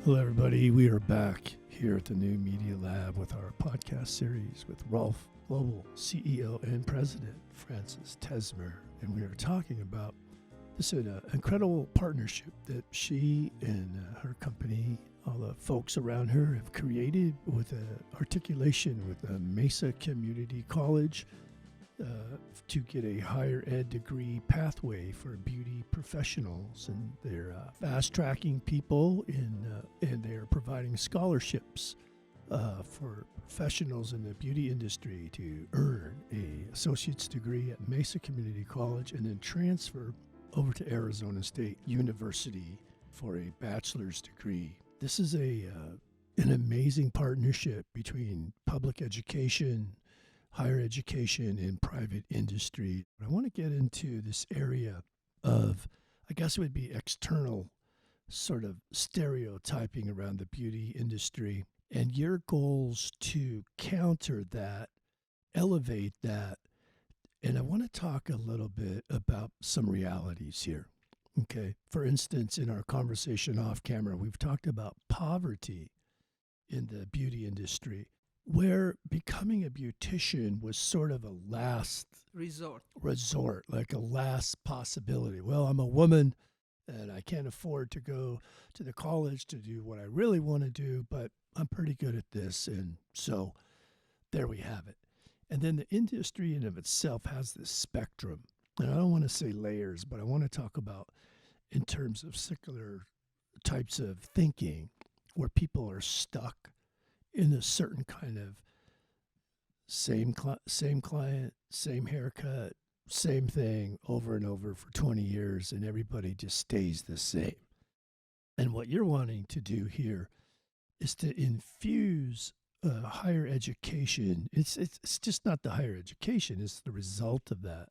Hello, everybody. We are back here at the New Media Lab with our podcast series with ROLFS Global CEO and President Frances Tesmer. And we are talking about this incredible partnership that she and her company, all the folks around her, have created with an articulation with the Mesa Community College to get a higher ed degree pathway for beauty professionals. And they're fast-tracking people and they're providing scholarships for professionals in the beauty industry to earn a associate's degree at Mesa Community College and then transfer over to Arizona State University for a bachelor's degree. This is an amazing partnership between public education, higher education, and private industry. I want to get into this area of, I guess it would be external sort of stereotyping around the beauty industry and your goals to counter that, elevate that. And I want to talk a little bit about some realities here. Okay. For instance, in our conversation off camera, we've talked about poverty in the beauty industry, where becoming a beautician was sort of a last resort, like a last possibility. Well, I'm a woman and I can't afford to go to the college to do what I really want to do, but I'm pretty good at this. And so there we have it. And then the industry in of itself has this spectrum. And I don't want to say layers, but I want to talk about in terms of secular types of thinking where people are stuck in a certain kind of same client, same haircut, same thing over and over for 20 years, and everybody just stays the same. And what you're wanting to do here is to infuse higher education. It's just not the higher education, it's the result of that,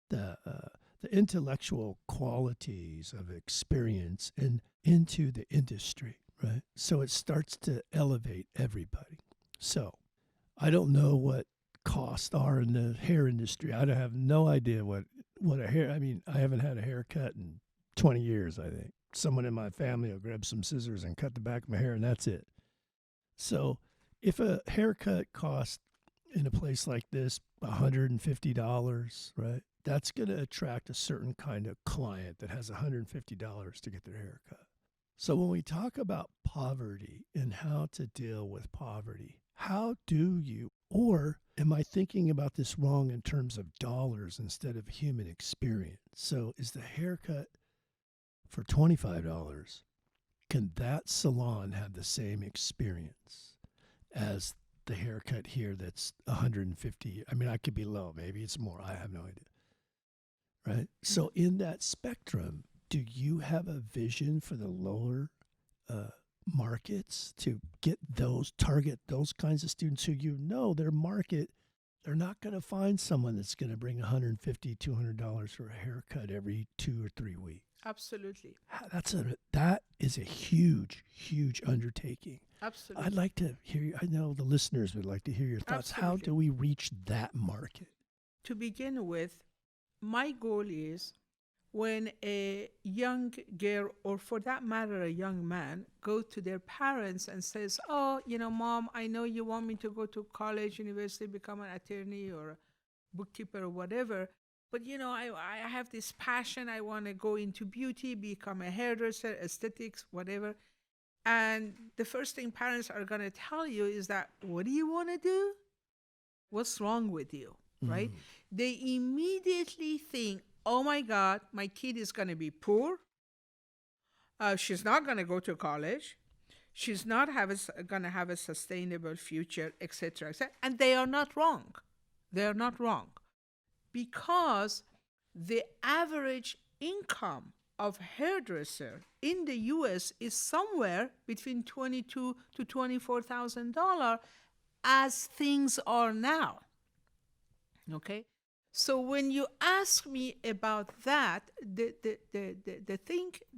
the intellectual qualities of experience and into the industry. Right. So it starts to elevate everybody. So I don't know what costs are in the hair industry. I have no idea what a hair, I haven't had a haircut in 20 years, I think. Someone in my family will grab some scissors and cut the back of my hair and that's it. So if a haircut costs in a place like this $150, right, that's going to attract a certain kind of client that has $150 to get their haircut. So when we talk about poverty and how to deal with poverty, how do you, or am I thinking about this wrong in terms of dollars instead of human experience? So is the haircut for $25, can that salon have the same experience as the haircut here that's $150? I could be low, maybe it's more, I have no idea. Right? So in that spectrum, do you have a vision for the lower markets to target those kinds of students who their market, they're not going to find someone that's going to bring $150, $200 for a haircut every 2 or 3 weeks? Absolutely. That is a huge, huge undertaking. Absolutely. I'd like to hear, I know the listeners would like to hear your thoughts. Absolutely. How do we reach that market? To begin with, my goal is when a young girl, or for that matter, a young man, go to their parents and says, oh, Mom, I know you want me to go to college, university, become an attorney or a bookkeeper or whatever, but, I have this passion. I want to go into beauty, become a hairdresser, aesthetics, whatever. And the first thing parents are going to tell you is that, what do you want to do? What's wrong with you, right? They immediately think, oh my God, my kid is going to be poor. She's not going to go to college. She's not going to have a sustainable future, etc., etc. And they are not wrong. They are not wrong. Because the average income of hairdresser in the U.S. is somewhere between $22,000 to $24,000 as things are now. Okay? So when you ask me about that, the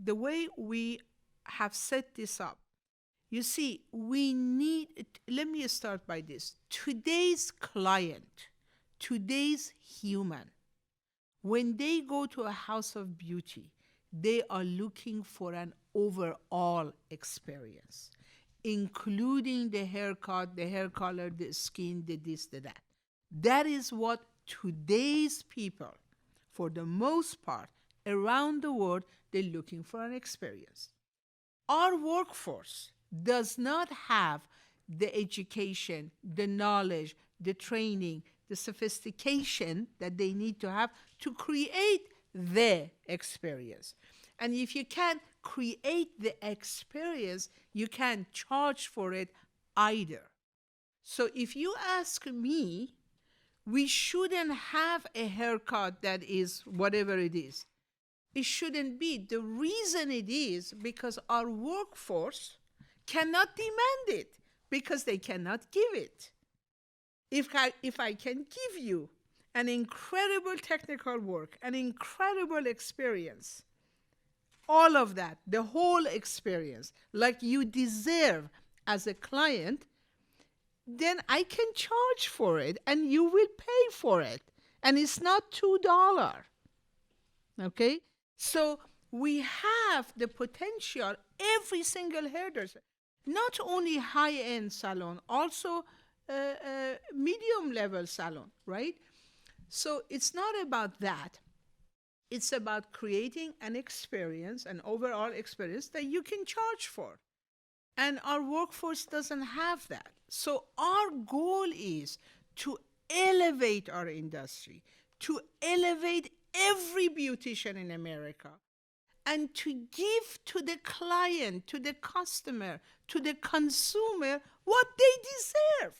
way we have set this up, you see, let me start by this. Today's client, today's human, when they go to a house of beauty, they are looking for an overall experience, including the haircut, the hair color, the skin, the this, the that. That is what today's people, for the most part, around the world, they're looking for an experience. Our workforce does not have the education, the knowledge, the training, the sophistication that they need to have to create the experience. And if you can't create the experience, you can't charge for it either. So if you ask me, we shouldn't have a haircut that is whatever it is. It shouldn't be. The reason it is because our workforce cannot demand it because they cannot give it. If I can give you an incredible technical work, an incredible experience, all of that, the whole experience, like you deserve as a client, then I can charge for it and you will pay for it. And it's not $2. Okay? So we have the potential, every single hairdresser, not only high-end salon, also medium-level salon, right? So it's not about that. It's about creating an experience, an overall experience that you can charge for. And our workforce doesn't have that. So our goal is to elevate our industry, to elevate every beautician in America, and to give to the client, to the customer, to the consumer what they deserve.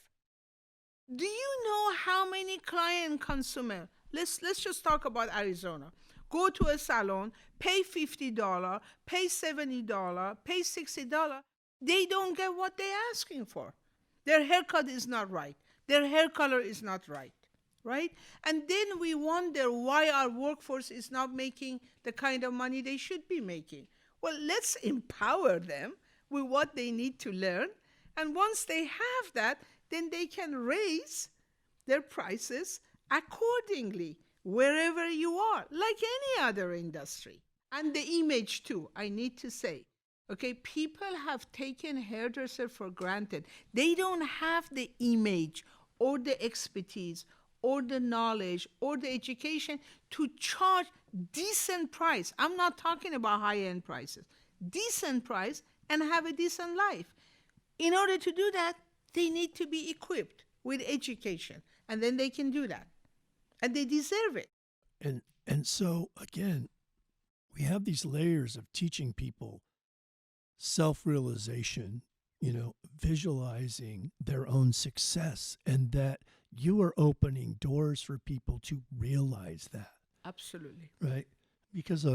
Do you know how many client consumer, let's just talk about Arizona, go to a salon, pay $50, pay $70, pay $60, they don't get what they're asking for. Their haircut is not right. Their hair color is not right, right? And then we wonder why our workforce is not making the kind of money they should be making. Well, let's empower them with what they need to learn. And once they have that, then they can raise their prices accordingly wherever you are, like any other industry. And the image too, I need to say. Okay, people have taken hairdresser for granted. They don't have the image or the expertise or the knowledge or the education to charge decent price. I'm not talking about high-end prices. Decent price and have a decent life. In order to do that, they need to be equipped with education, and then they can do that. And they deserve it. And so, again, we have these layers of teaching people self-realization, visualizing their own success, and that you are opening doors for people to realize that. Absolutely. Right? Because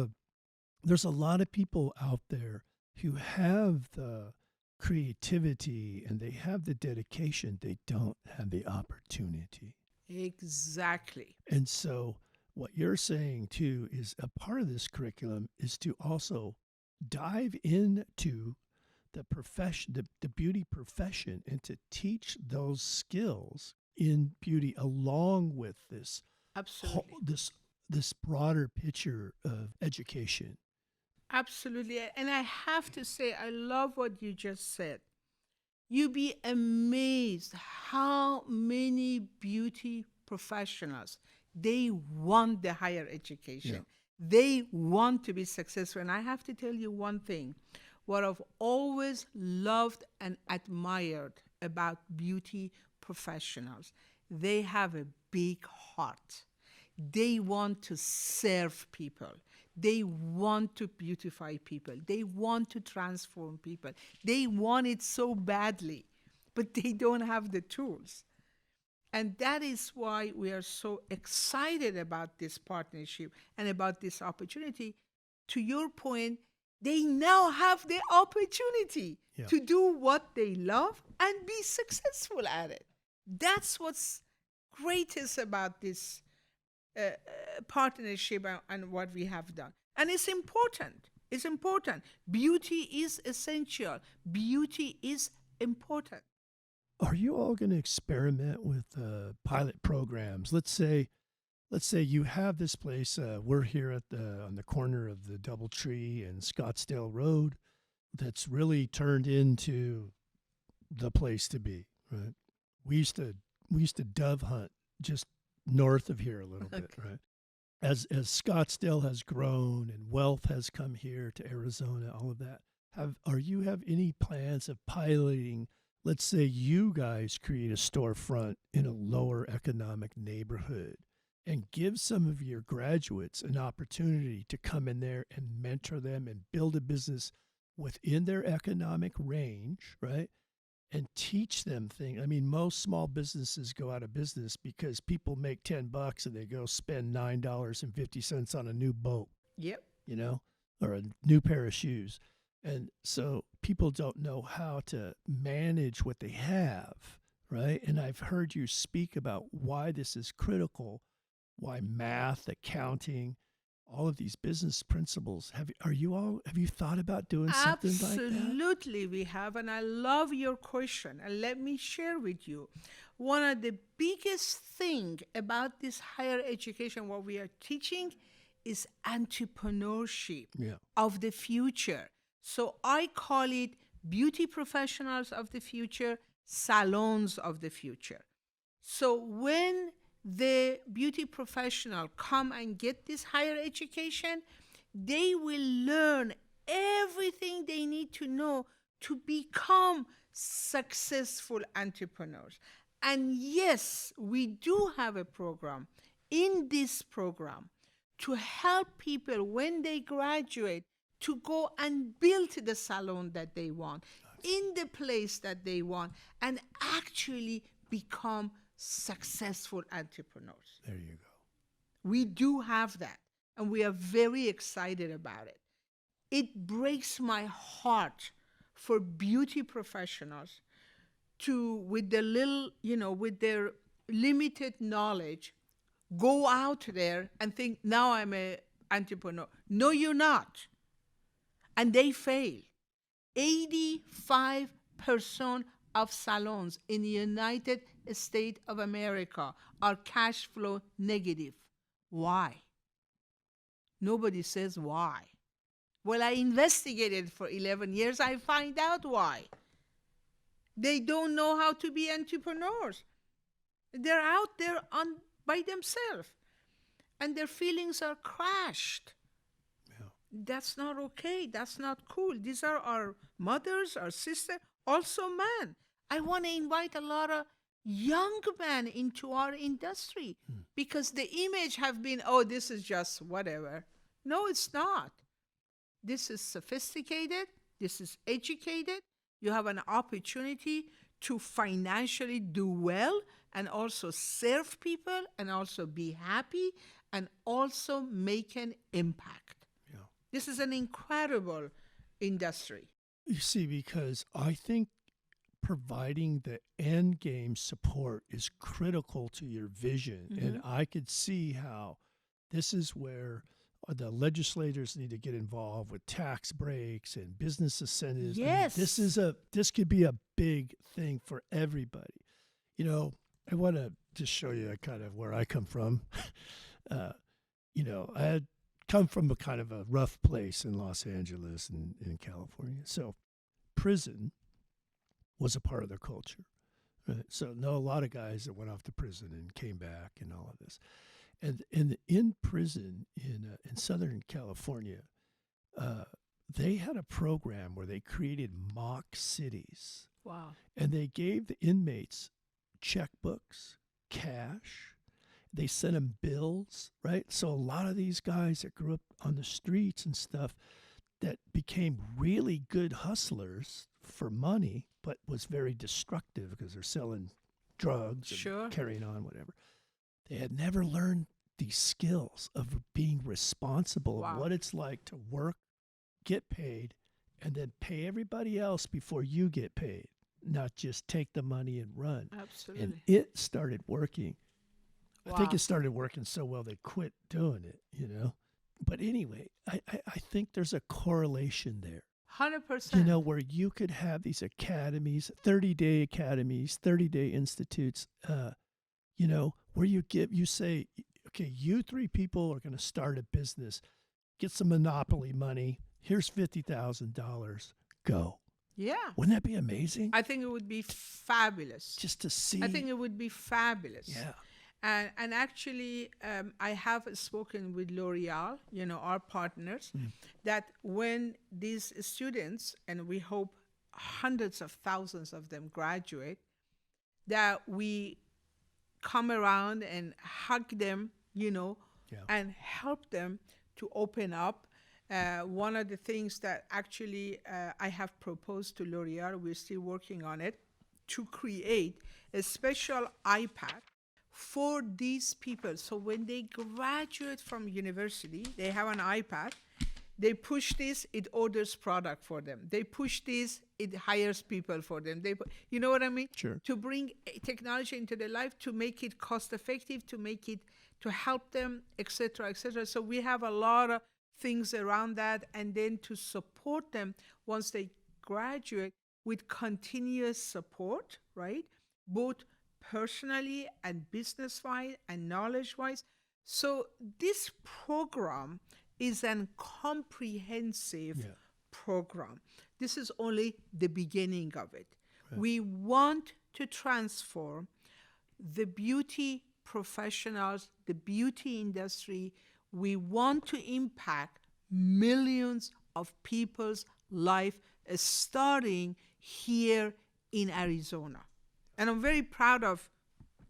there's a lot of people out there who have the creativity and they have the dedication, they don't have the opportunity. Exactly. And so what you're saying too is a part of this curriculum is to also dive into the profession, the beauty profession, and to teach those skills in beauty along with this Absolutely. This broader picture of education. Absolutely. And I have to say, I love what you just said. You'd be amazed how many beauty professionals, they want the higher education. Yeah. They want to be successful. And I have to tell you one thing. What I've always loved and admired about beauty professionals, they have a big heart. They want to serve people. They want to beautify people. They want to transform people. They want it so badly, but they don't have the tools. And that is why we are so excited about this partnership and about this opportunity. To your point, they now have the opportunity to do what they love and be successful at it. That's what's greatest about this partnership and what we have done. And it's important. It's important. Beauty is essential. Beauty is important. Are you all going to experiment with pilot programs? Let's say you have this place. We're here on the corner of the DoubleTree and Scottsdale Road. that's really turned into the place to be, right? We used to dove hunt just north of here a little bit, right? As Scottsdale has grown and wealth has come here to Arizona, all of that. Have any plans of piloting? Let's say you guys create a storefront in a lower economic neighborhood and give some of your graduates an opportunity to come in there and mentor them and build a business within their economic range, right? And teach them things. I mean, most small businesses go out of business because people make $10 and they go spend $9.50 on a new boat, Yep. Or a new pair of shoes. And so people don't know how to manage what they have, right? And I've heard you speak about why this is critical, why math, accounting, all of these business principles. Have you thought about doing something like that? Absolutely, we have. And I love your question. And let me share with you. One of the biggest thing about this higher education, what we are teaching, is entrepreneurship of the future. So I call it beauty professionals of the future, salons of the future. So when the beauty professional come and get this higher education, they will learn everything they need to know to become successful entrepreneurs. And yes, we do have a program in this program to help people when they graduate to go and build the salon that they want, in the place that they want, and actually become successful entrepreneurs. There you go. We do have that, and we are very excited about it. It breaks my heart for beauty professionals to, with their with their limited knowledge, go out there and think, now I'm an entrepreneur. No, you're not. And they fail. 85% of salons in the United States of America are cash flow negative. Why? Nobody says why. Well, I investigated for 11 years. I find out why. They don't know how to be entrepreneurs. They're out there by themselves, and their feelings are crushed. That's not okay. That's not cool. These are our mothers, our sisters, also men. I want to invite a lot of young men into our industry because the image have been, oh, this is just whatever. No, it's not. This is sophisticated. This is educated. You have an opportunity to financially do well and also serve people and also be happy and also make an impact. This is an incredible industry. You see, because I think providing the end game support is critical to your vision. Mm-hmm. And I could see how this is where the legislators need to get involved with tax breaks and business incentives. Yes. I mean, this could be a big thing for everybody. I want to just show you kind of where I come from. I had come from a kind of a rough place in Los Angeles and in California. So prison was a part of their culture. Right? So know a lot of guys that went off to prison and came back and all of this. And in prison in Southern California, they had a program where they created mock cities. Wow. And they gave the inmates checkbooks, cash. They sent them bills, right? So a lot of these guys that grew up on the streets and stuff that became really good hustlers for money, but was very destructive because they're selling drugs and carrying on, whatever. They had never learned these skills of being responsible, of what it's like to work, get paid, and then pay everybody else before you get paid, not just take the money and run. Absolutely. And it started working. Wow. I think it started working so well they quit doing it, But anyway, I think there's a correlation there. 100%. Where you could have these academies, 30-day academies, 30-day institutes, where you say, okay, you 3 people are going to start a business, get some monopoly money. Here's $50,000. go. Yeah. Wouldn't that be amazing? I think it would be fabulous. Just to see. I think it would be fabulous. Yeah. And actually, I have spoken with L'Oreal, our partners, that when these students, and we hope hundreds of thousands of them graduate, that we come around and hug them, and help them to open up. One of the things that actually I have proposed to L'Oreal, we're still working on it, to create a special iPad for these people. So when they graduate from university, they have an iPad. They push this, it orders product for them. They push this, it hires people for them. You know what I mean? Sure. To bring technology into their life, to make it cost effective, to help them, etc., etc. So we have a lot of things around that, and then to support them once they graduate with continuous support, right? Both personally and business-wise and knowledge-wise. So this program is a comprehensive program. This is only the beginning of it. Right. We want to transform the beauty professionals, the beauty industry. We want to impact millions of people's life, starting here in Arizona. And I'm very proud of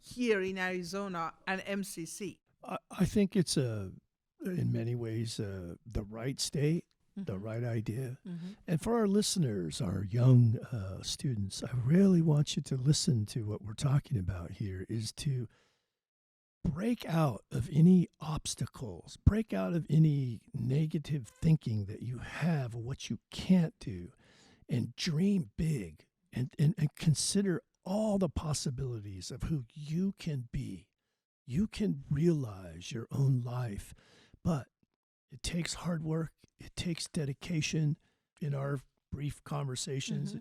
here in Arizona and MCC. I think it's in many ways the right state, the right idea. And for our listeners, our young students, I really want you to listen to what we're talking about here, is to break out of any obstacles, break out of any negative thinking that you have of what you can't do, and dream big and consider all the possibilities of who you can be. You can realize your own life, but it takes hard work. It takes dedication. In our brief conversations,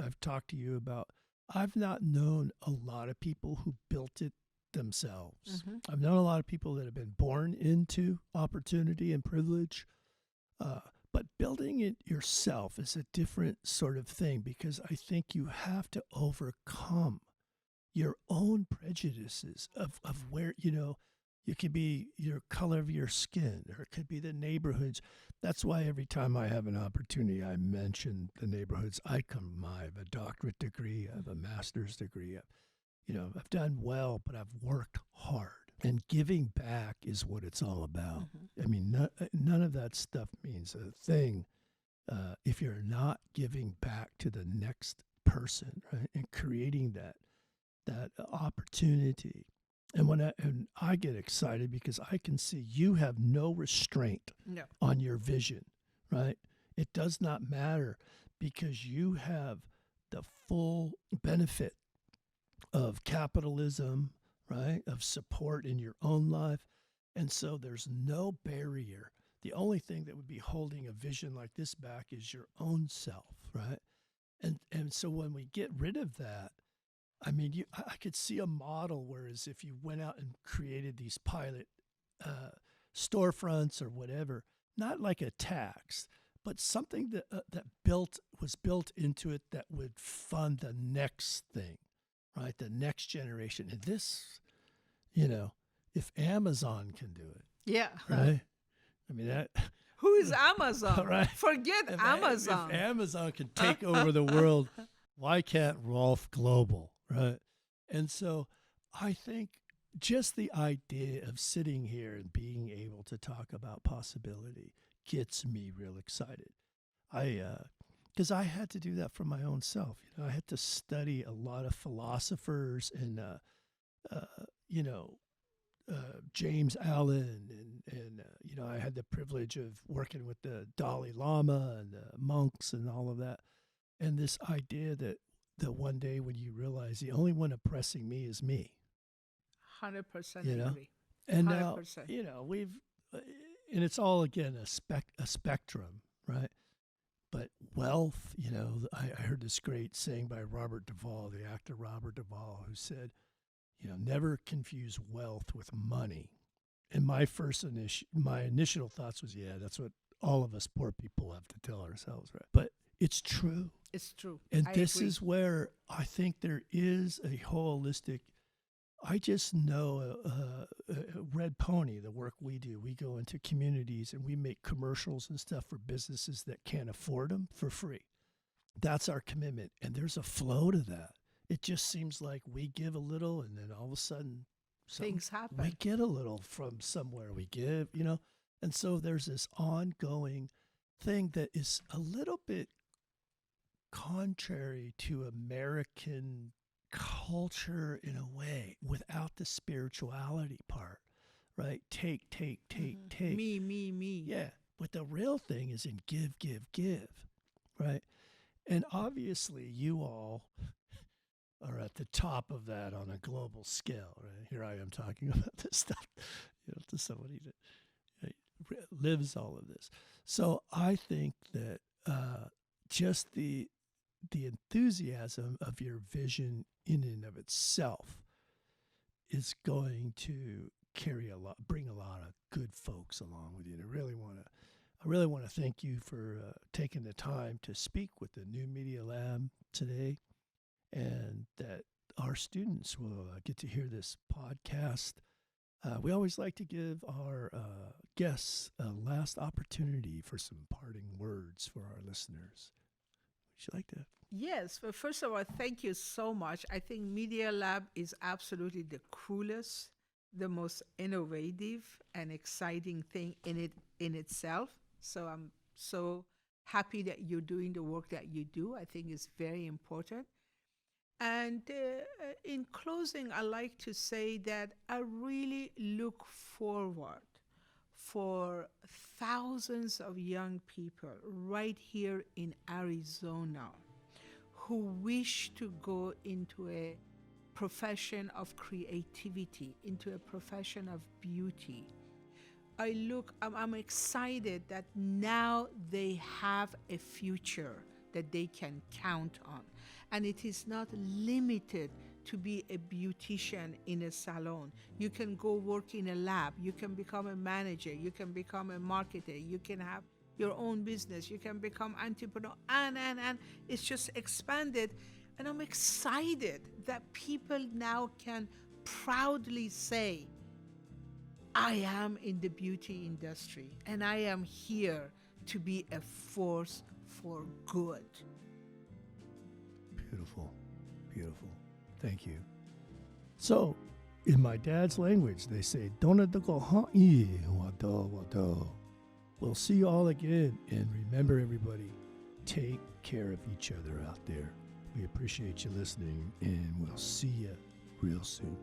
I've talked to you about, I've not known a lot of people who built it themselves. I've known a lot of people that have been born into opportunity and privilege, but building it yourself is a different sort of thing, because I think you have to overcome your own prejudices of where, it could be your color of your skin, or it could be the neighborhoods. That's why every time I have an opportunity, I mention the neighborhoods I come from. I have a doctorate degree, I have a master's degree. I've done well, but I've worked hard. And giving back is what it's all about. I mean, none of that stuff means a thing if you're not giving back to the next person, right? And creating that opportunity. And when I get excited, because I can see you have no restraint on your vision, right? It does not matter, because you have the full benefit of capitalism, right? Of support in your own life. And so there's no barrier. The only thing that would be holding a vision like this back is your own self, right? And so when we get rid of that, I mean, I could see a model, whereas if you went out and created these pilot storefronts or whatever, not like a tax, but something that was built into it that would fund the next thing, right? The next generation. And this, if Amazon can do it, right? I mean, that. Who is Amazon? Right? Forget Amazon. If Amazon can take over the world, why can't Rolf Global, right? And so I think just the idea of sitting here and being able to talk about possibility gets me real excited. Because I had to do that for my own self. I had to study a lot of philosophers and, James Allen, and I had the privilege of working with the Dalai Lama and the monks and all of that. And this idea that one day when you realize the only one oppressing me is me. 100% agree. And 100%. now, we've, and it's all, again, a spectrum, right? But wealth, I heard this great saying by Robert Duvall, the actor Robert Duvall, who said, never confuse wealth with money. And my initial thoughts was, that's what all of us poor people have to tell ourselves, right? But It's true. It's true. And I this agree. is where I think there is a holistic. I just know Red Pony, the work we do. We go into communities and we make commercials and stuff for businesses that can't afford them for free. That's our commitment. And there's a flow to that. It just seems like we give a little and then all of a sudden Things happen. we get a little from somewhere. We give, And so there's this ongoing thing that is a little bit contrary to American culture in a way, without the spirituality part, right? Take, take. Me. Yeah. But the real thing is in give, right? And obviously you all are at the top of that on a global scale, right? Here I am talking about this stuff, to somebody that lives all of this. So I think that just the enthusiasm of your vision in and of itself is going to bring a lot of good folks along with you. And I really want to thank you for taking the time to speak with the New Media Lab today, and that our students will get to hear this podcast. We always like to give our guests a last opportunity for some parting words for our listeners. Would you like to? Yes. Well, first of all, thank you so much. I think Media Lab is absolutely the coolest, the most innovative and exciting thing in itself. So I'm so happy that you're doing the work that you do. I think it's very important. And in closing, I like to say that I really look forward for thousands of young people right here in Arizona who wish to go into a profession of creativity, into a profession of beauty. I'm excited that now they have a future that they can count on. And it is not limited to be a beautician in a salon. You can go work in a lab. You can become a manager. You can become a marketer. You can have your own business. You can become entrepreneur. And it's just expanded. And I'm excited that people now can proudly say, I am in the beauty industry and I am here to be a force for good. Beautiful. Thank you. So, in my dad's language, they say, we'll see you all again. And remember, everybody, take care of each other out there. We appreciate you listening, and we'll see you real soon.